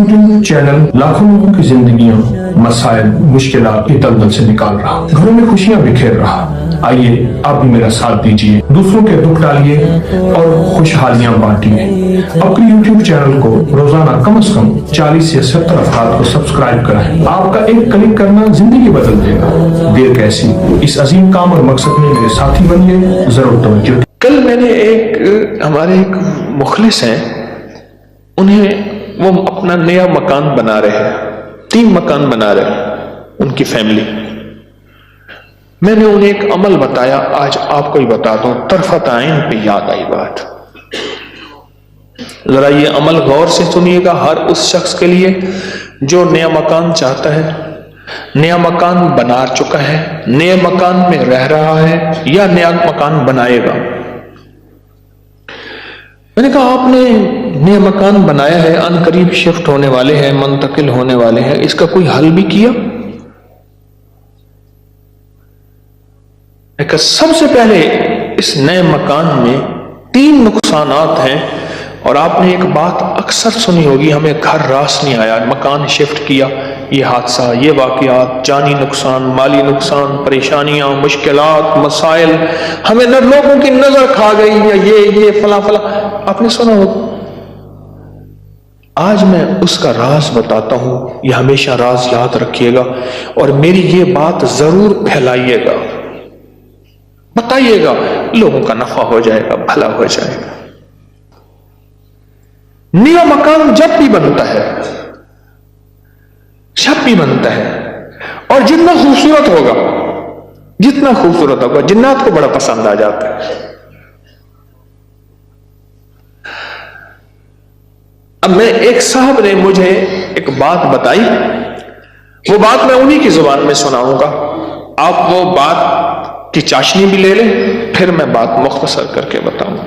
YouTube channel लाखों लोगों की जिंदगियों, मसाइल, मुश्किलात की दलदल से निकाल रहा, घरों में खुशियां बिखेर रहा। आइए आप भी मेरा साथ दीजिए, दूसरों के दुख डालिए और खुशहालियां बांटिए। अपने यूट्यूब चैनल को रोजाना कम से कम 40 से 70 अफराद को सब्सक्राइब कराएं। आपका एक क्लिक करना जिंदगी बदल देगा। देर कैसी, इस अजीम काम और मकसद में मेरे साथी बनिए, जरूर तवज्जो। कल मैंने हमारे एक मुखलिस हैं, उन्हें वो अपना नया मकान बना रहे हैं, 3 मकान बना रहे हैं उनकी फैमिली। मैंने उन्हें एक अमल बताया, आज आपको ही बता दूं, तरफत आइन पे याद आई बात। जरा ये अमल गौर से सुनिएगा, हर उस शख्स के लिए जो नया मकान चाहता है, नया मकान बना चुका है, नए मकान में रह रहा है या नया मकान बनाएगा। मैंने कहा आपने नया मकान बनाया है, अनकरीब शिफ्ट होने वाले हैं, मुंतकिल होने वाले हैं, इसका कोई हल भी किया? सबसे पहले इस नए मकान में 3 नुकसानात हैं और आपने एक बात अक्सर सुनी होगी, हमें घर रास नहीं आया, मकान शिफ्ट किया, ये हादसा, ये वाकयात, जानी नुकसान, माली नुकसान, परेशानियां, मुश्किलात, मसाइल, हमें न लोगों की नजर खा गई या ये फला फला, आपने सुना हो। आज मैं उसका राज बताता हूं, ये हमेशा राज याद रखिएगा और मेरी ये बात जरूर फैलाइएगा, बताइएगा, लोगों का नफा हो जाएगा, भला हो जाएगा। नया मकान जब भी बनता है, और जितना खूबसूरत होगा, जिन्नात को बड़ा पसंद आ जाता है। अब मैं एक साहब ने मुझे एक बात बताई, वो बात मैं उन्हीं की जुबान में सुनाऊंगा, आप वो बात की चाशनी भी ले लें, फिर मैं बात मुख्तसर करके बताऊंगा।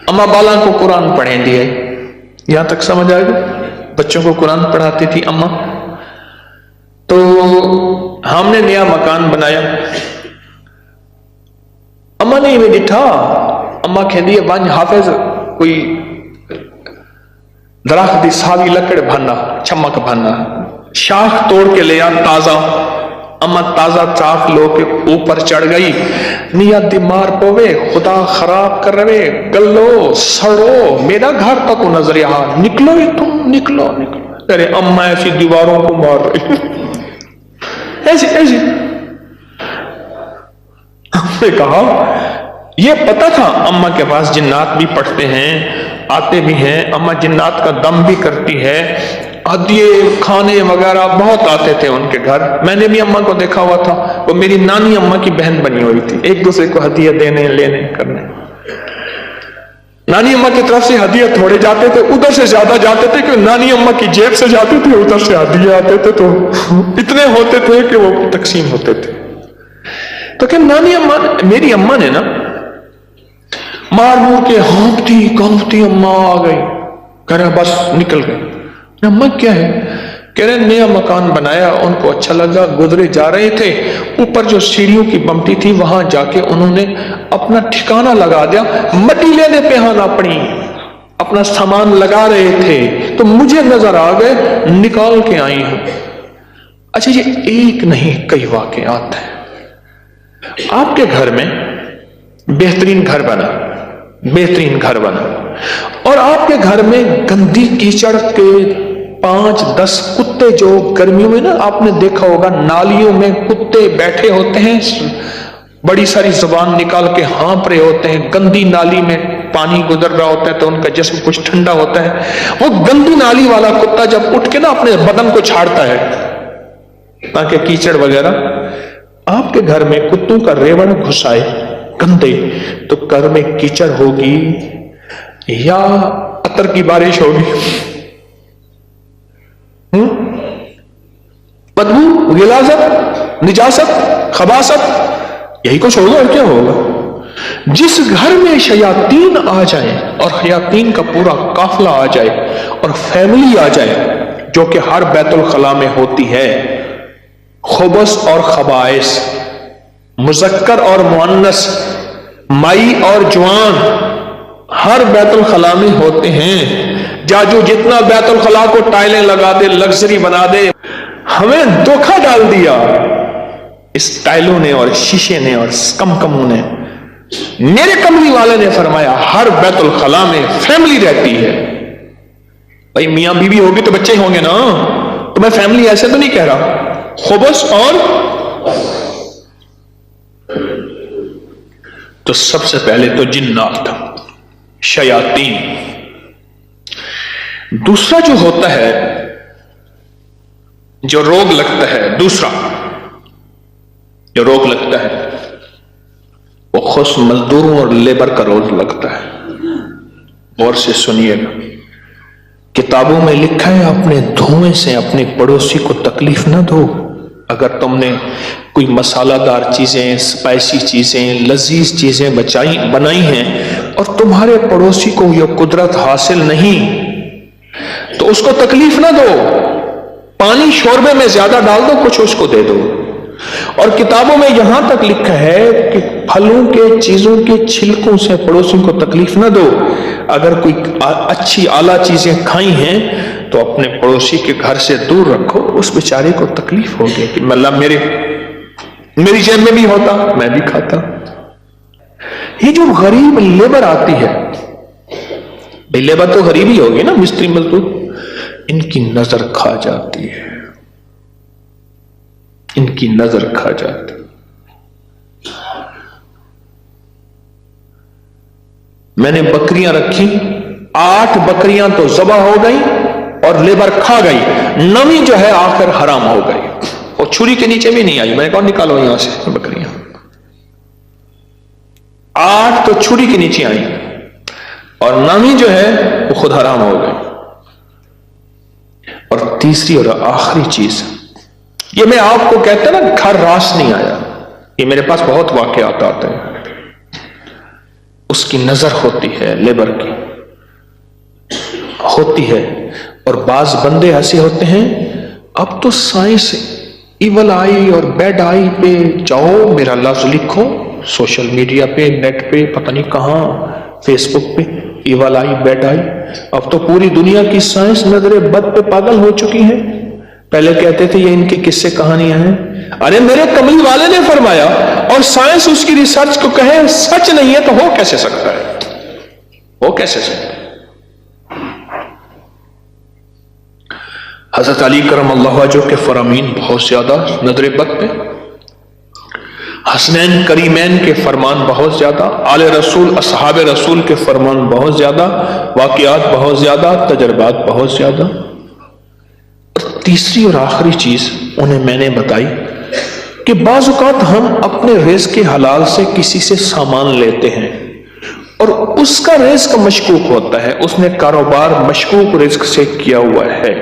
अम्मा बाला को कुरान पढ़े दिए, यहां तक समझ आएगा, बच्चों को कुरान पढ़ाती थी अम्मा। तो हमने नया मकान बनाया, अम्मा ने भी दिखा, अम्मा कहती बंज हाफिज कोई दरख्त दी सावी लकड़ भरना, चमक भरना, शाख तोड़ के ले आ ताजा। अम्मा ताजा चाक लो के ऊपर चढ़ गई, नियत दिमार पोवे, खुदा खराब कर रहे, गलो सड़ो, मेरा घर तक नजर यहाँ, निकलो ही तुम, निकलो। अरे अम्मा ऐसी दीवारों को मार रही ऐसी। हमने कहा ये पता था अम्मा के पास जिन्नात भी पढ़ते हैं, आते भी हैं, अम्मा जिन्नात का दम भी करती है, हदिये खाने वगैरह बहुत आते थे उनके घर। मैंने भी अम्मा को देखा हुआ था, वो मेरी नानी अम्मा की बहन बनी हुई थी, एक दूसरे को हदिया देने लेने करने। नानी अम्मा की तरफ से हदिया थोड़े जाते थे, उधर से ज्यादा जाते थे, क्योंकि नानी अम्मा की जेब से जाते थे, उधर से हदिया आते थे, तो इतने होते थे कि वो तकसीम होते थे। तो क्या नानी अम्मा, मेरी अम्मा ने ना मार मूर के हाँफती कांपती अम्मा आ गई, कह रहे बस निकल गई। अम्मा क्या है? कह रहे नया मकान बनाया, उनको अच्छा लगा, गुजरे जा रहे थे, ऊपर जो सीढ़ियों की बमटी थी वहां जाके उन्होंने अपना ठिकाना लगा दिया, मटी लेने पे हाना पड़ी, अपना सामान लगा रहे थे, तो मुझे नजर आ गए, निकाल के आई हूं। अच्छा, ये एक नहीं कई वाकयात हैं। आपके घर में बेहतरीन घर बना और आपके घर में गंदी कीचड़ के 5-10 कुत्ते, जो गर्मियों में ना आपने देखा होगा नालियों में कुत्ते बैठे होते हैं, बड़ी सारी जुबान निकाल के हाँप रहे होते हैं, गंदी नाली में पानी गुजर रहा होता है तो उनका जिस्म कुछ ठंडा होता है। वो गंदी नाली वाला कुत्ता जब उठ के ना अपने बदन को छाड़ता है ताकि कीचड़ वगैरह, आपके घर में कुत्तों का रेवड़ घुस आए गंदे, तो घर में कीचड़ होगी या अतर की बारिश होगी? बदबू, गिलाजत, निजासत, खबासत, यही कुछ होगा और क्या होगा। जिस घर में शयातीन आ जाए और शयातीन का पूरा काफिला आ जाए और फैमिली आ जाए, जो कि हर बैतुल खला में होती है, खुबस और खबाइस, मुजक्कर और मुअन्नस, माई और जवान, हर बैतुल खला में होते हैं। जाजू जितना बैतुल खला को टाइलें लगा दे, लग्जरी बना दे, हमें धोखा डाल दिया इस टाइलों ने और शीशे ने और कमकमों ने। मेरे कमली वाले ने फरमाया हर बैतुल खला में फैमिली रहती है। भाई मियां बीवी होगी तो बच्चे ही होंगे ना, तो मैं फैमिली ऐसे तो नहीं कह रहा। खुबस और तो सबसे पहले तो जिन्नात, शयातीन। दूसरा जो होता है, जो रोग लगता है, दूसरा जो रोग लगता है वो खुश मजदूरों और लेबर का रोग लगता है। गौर से सुनिएगा, किताबों में लिखा है अपने धुएं से अपने पड़ोसी को तकलीफ ना दो। अगर तुमने कोई मसालादार चीजें, स्पाइसी चीजें, लजीज चीजें बनाई हैं और तुम्हारे पड़ोसी को यह कुदरत हासिल नहीं, तो उसको तकलीफ ना दो। पानी शोरबे में ज्यादा डाल दो, कुछ उसको दे दो। और किताबों में यहां तक लिखा है कि फलों के, चीजों के छिलकों से पड़ोसी को तकलीफ ना दो। अगर कोई अच्छी आला चीजें खाई हैं तो अपने पड़ोसी के घर से दूर रखो, उस बेचारे को तकलीफ होगी कि मतलब मेरी जेब में भी होता, मैं भी खाता। ये जो गरीब लेबर आती है, भाई लेबर तो गरीब ही होगी ना, मिस्त्री मजदूर, इनकी नजर खा जाती है, इनकी नजर खा जाती। मैंने बकरियां रखी, 8 बकरियां तो ज़बह हो गई और लेबर खा गई, 9वीं जो है आखिर हराम हो गई और छुरी के नीचे भी नहीं आई। मैंने कहा निकालो यहां से बकरियां। 8 तो छुरी के नीचे आई और 9वीं जो है वो खुद हराम हो गई। और तीसरी और आखिरी चीज, ये मैं आपको कहता ना घर रास नहीं आया, ये मेरे पास बहुत वाकयात आते हैं। उसकी नजर होती है, लेबर की होती है। और बाज बंदे ऐसे होते हैं, अब तो साइंस इवल आई और बैड आई पे जाओ, मेरा लफ्ज लिखो सोशल मीडिया पे, नेट पे, पता नहीं कहां, फेसबुक पे, इवल आई बैड आई। अब तो पूरी दुनिया की साइंस नजरे बद पे पागल हो चुकी है। पहले कहते थे ये इनकी किस्से कहानियां हैं। अरे मेरे कमली वाले ने फरमाया, और साइंस उसकी रिसर्च को कहे सच नहीं है तो हो कैसे सकता है, हो कैसे सकता है। हजरत अली करम अल्लाह वजह के फरामीन बहुत ज्यादा नजरे बद पे, हसनैन करीमैन के फरमान बहुत ज्यादा, आले रसूल असहाब रसूल के फरमान बहुत ज्यादा, वाकयात बहुत ज्यादा, तजर्बात बहुत ज्यादा। और तीसरी और आखिरी चीज उन्हें मैंने बताई कि बाज़ औक़ात हम अपने रिज़्क़ के हलाल से किसी से सामान लेते हैं और उसका रिज़्क़ मशकूक होता है, उसने कारोबार मशकूक रिज़्क़ से किया हुआ है,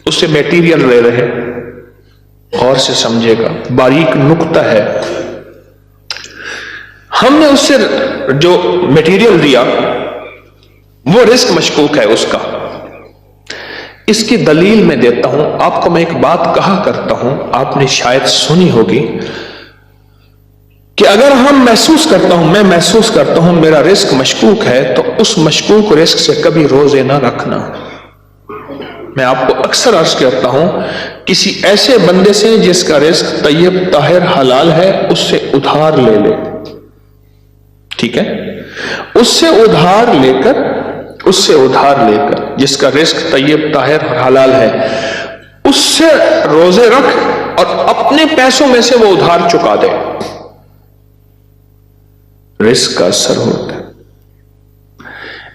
उससे मटेरियल ले रहे। गौर से समझेगा, बारीक नुक्ता है। हमने उससे जो मटेरियल दिया वो रिस्क मशकूक है उसका। इसकी दलील मैं देता हूं आपको। मैं एक बात कहा करता हूं, आपने शायद सुनी होगी कि अगर हम महसूस करता हूं, मैं महसूस करता हूं मेरा रिस्क मशकूक है, तो उस मशकूक रिस्क से कभी रोजे ना रखना। मैं आपको अक्सर अर्ज करता हूं, किसी ऐसे बंदे से जिसका रिस्क तैयब ताहिर हलाल है, उससे उधार ले ले, ठीक है, उससे उधार लेकर जिसका रिस्क तैयब ताहिर हलाल है, उससे रोजे रख और अपने पैसों में से वो उधार चुका दे। रिस्क का असर होता है।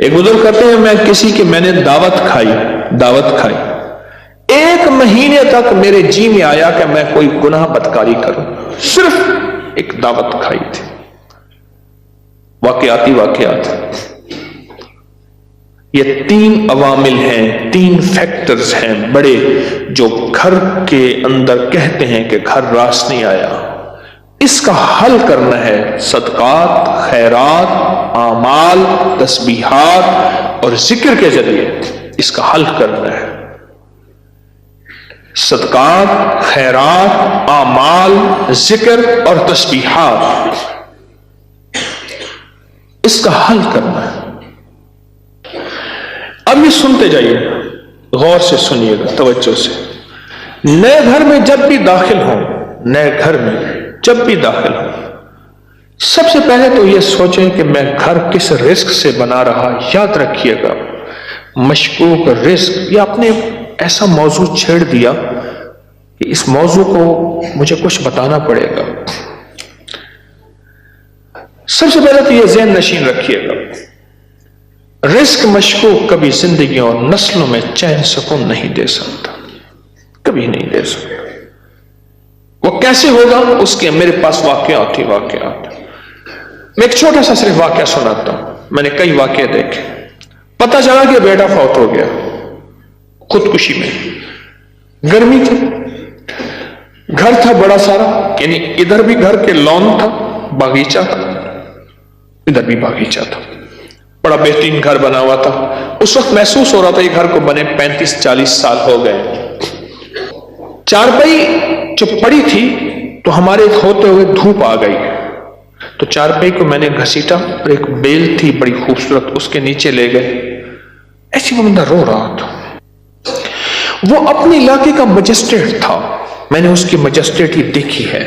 एक बुजुर्ग कहते हैं, मैं किसी की मैंने दावत खाई, 1 महीने तक मेरे जी में आया कि मैं कोई गुनाह बदकारी करूं, सिर्फ एक दावत खाई थी। वाकयात ये 3 अवामिल हैं, 3 फैक्टर्स हैं बड़े, जो घर के अंदर कहते हैं कि घर रास नहीं आया। इसका हल करना है सदकात, खैरात, आमाल, तस्बीहात और जिक्र के जरिए इसका हल करना है। सदकात, खैरात, आमाल, जिक्र और तस्बीहात, इसका हल करना है। اب یہ سنتے جائیے، غور سے سنیے گا، توجہ سے. نئے گھر میں جب بھی داخل ہوں، نئے گھر میں جب بھی داخل ہوں، سب سے پہلے تو یہ سوچیں کہ میں گھر کس رزق سے بنا رہا. یاد رکھیے گا، مشکوک رزق، یا اپنے ایسا موضوع چھیڑ دیا کہ اس موضوع کو مجھے کچھ بتانا پڑے گا. سب سے پہلے تو یہ ذہن نشین رکھیے گا، رزق مشکوک کبھی زندگی اور نسلوں میں چین سکون نہیں دے سکتا، کبھی نہیں دے سکتا. وہ کیسے ہوگا اس کے میرے پاس واقعات ہی واقعات. میں ایک چھوٹا سا صرف واقعہ سناتا ہوں. میں نے کئی واقعے دیکھے. پتہ چلا کہ بیٹا فوت ہو گیا خودکشی میں. گرمی تھی، گھر تھا بڑا سارا، یعنی ادھر بھی گھر کے لان تھا، باغیچہ تھا، ادھر بھی باغیچہ تھا، بڑا بہترین گھر بنا ہوا تھا. اس وقت محسوس ہو رہا تھا یہ گھر کو بنے 35-40 سال ہو گئے. چارپائی جو پڑی تھی تو ہمارے ہوتے ہوئے دھوپ آ گئی، تو چارپائی کو میں نے گھسیٹا اور ایک بیل تھی بڑی خوبصورت، اس کے نیچے لے گئے. ایسی وہ بندہ رو رہا تھا. وہ اپنے علاقے کا مجسٹریٹ تھا، میں نے اس کی مجسٹریٹ ہی دیکھی ہے.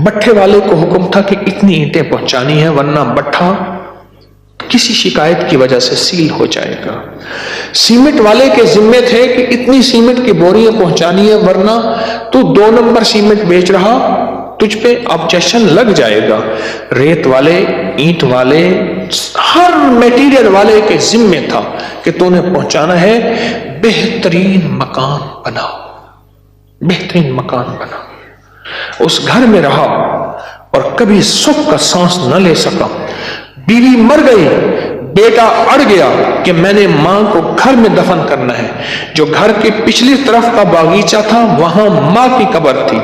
بٹھے والے کو حکم تھا کہ اتنی اینٹیں پہنچانی ہیں ورنہ بٹھا کسی شکایت کی وجہ سے سیل ہو جائے گا. سیمنٹ والے کے ذمے تھے کہ اتنی سیمنٹ کی بوریاں پہنچانی ہے ورنہ تو 2 نمبر سیمنٹ بیچ رہا، تجھ پہ آبجیکشن لگ جائے گا. ریت والے، اینٹ والے، ہر میٹیریل والے کے ذمے تھا کہ تو نے پہنچانا ہے. بہترین مکان بنا، بہترین مکان بنا. اس گھر میں رہا اور کبھی سکھ کا سانس نہ لے سکا. بیوی مر گئی، بیٹا اڑ گیا کہ میں نے ماں کو گھر میں دفن کرنا ہے. جو گھر کے پچھلی طرف کا باغیچہ تھا وہاں ماں کی قبر تھی،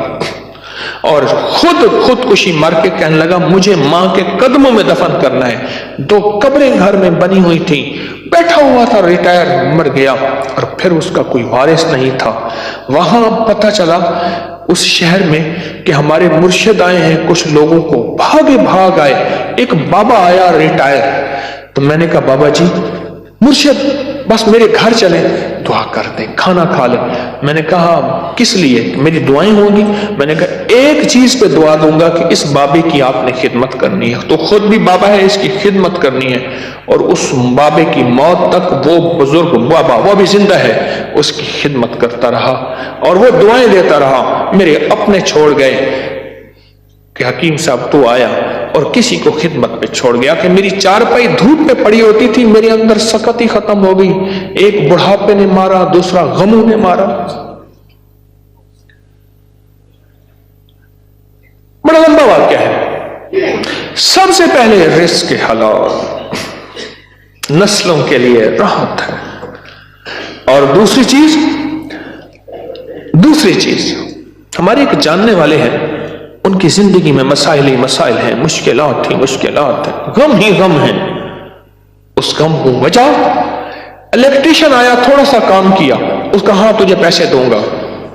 اور خودکشی مر کے کہنے لگا مجھے ماں کے قدموں میں دفن کرنا ہے. 2 قبریں گھر میں بنی ہوئی تھی. بیٹھا ہوا تھا، ریٹائر، مر گیا اور پھر اس کا کوئی وارث نہیں تھا. وہاں پتہ چلا اس شہر میں کہ ہمارے مرشد آئے ہیں. کچھ لوگوں کو بھاگ آئے. ایک بابا آیا ریٹائر، تو میں نے کہا بابا جی مرشد بس میرے گھر چلیں، دعا کر دیں، کھانا کھا لیں. میں نے کہا کس لیے؟ میری دعائیں ہوں گی. میں نے کہا ایک چیز پہ دعا دوں گا کہ اس بابے کی آپ نے خدمت کرنی ہے. تو خود بھی بابا ہے، اس کی خدمت کرنی ہے، اور اس بابے کی موت تک وہ بزرگ بابا، وہ بھی زندہ ہے، اس کی خدمت کرتا رہا اور وہ دعائیں دیتا رہا. میرے اپنے چھوڑ گئے کہ حکیم صاحب تو آیا اور کسی کو خدمت پہ چھوڑ گیا کہ میری چارپائی دھوپ پہ پڑی ہوتی تھی، میرے اندر سکت ہی ختم ہو گئی. ایک بڑھاپے نے مارا، دوسرا غموں نے مارا. بڑا لمبا واقعہ ہے. سب سے پہلے رزق کے حلال نسلوں کے لیے راحت ہے. اور دوسری چیز ہمارے ایک جاننے والے ہیں، ان کی زندگی میں مسائل ہی مسائل ہیں، مشکلات ہیں، غم ہی غم ہیں. اس غم کو وجہ الیکٹریشین آیا، تھوڑا سا کام کیا، اس کا ہاں تجھے پیسے دوں گا.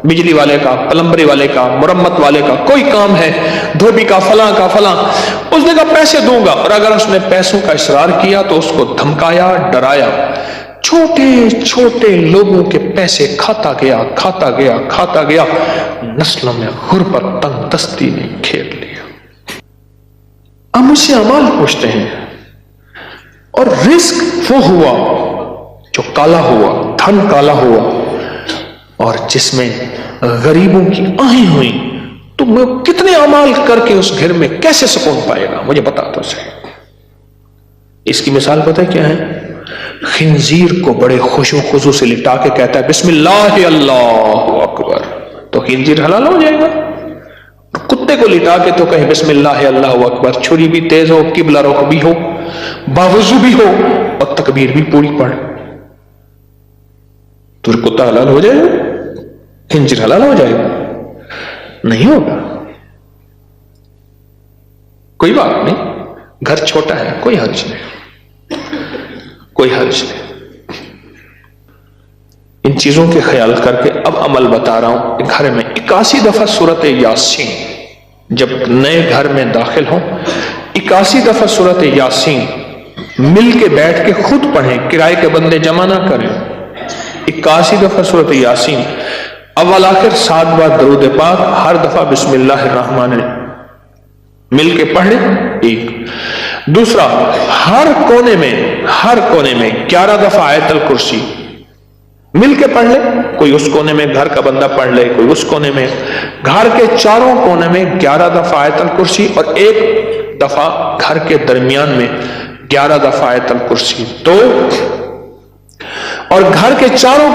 بجلی والے کا، پلمبری والے کا، مرمت والے کا کوئی کام ہے، دھوبی کا، فلاں کا فلاں، اس نے کہا پیسے دوں گا. اور اگر اس نے پیسوں کا اصرار کیا تو اس کو دھمکایا، ڈرایا. چھوٹے چھوٹے لوگوں کے پیسے کھاتا گیا، نسلوں میں غربت، تنگ دستی نے گھیر لیا. اب مجھ سے اعمال پوچھتے ہیں، اور رزق وہ ہوا جو کالا ہوا، دھن کالا ہوا، اور جس میں غریبوں کی آہیں ہوئی. تو میں کتنے اعمال کر کے اس گھر میں کیسے سکون پائے گا؟ مجھے بتا تو صحیح. اس کی مثال پتہ ہے کیا ہے؟ خنزیر کو بڑے خشوع خضوع سے لٹا کے کہتا ہے بسم اللہ اللہ اکبر، تو خنزیر حلال ہو جائے گا. کتے کو لٹا کے تو کہیں بسم اللہ اللہ اکبر، چھری بھی تیز ہو، قبلہ رخ بھی ہو، باوضو بھی ہو، اور تکبیر بھی پوری پڑھ، تو کتا حلال ہو جائے گا؟ خنزیر حلال ہو جائے گا؟ نہیں ہوگا. کوئی بات نہیں، گھر چھوٹا ہے، کوئی حرج نہیں. ان چیزوں کے خیال کر کے اب عمل بتا رہا ہوں. گھر میں 81 دفعہ سورت یاسین، جب نئے گھر میں داخل ہوں 81 دفعہ سورت یاسین مل کے بیٹھ کے خود پڑھیں، کرائے کے بندے جمع نہ کریں۔ 81 دفعہ سورۃ یاسین، اول آخر 7 بار درود پاک، ہر دفعہ بسم اللہ الرحمن الرحیم، مل کے پڑھ لیں۔ ایک دوسرا، ہر کونے میں 11 دفعہ آیت الکرسی مل کے پڑھ لیں۔ کوئی اس کونے میں گھر کا بندہ پڑھ لے، کوئی اس کونے میں، گھر کے چاروں کونے میں 11 دفعہ آیت الکرسی، اور ایک دفعہ گھر کے درمیان میں 11 دفعہ آیت الکرسی، 2، اور گھر کے چاروں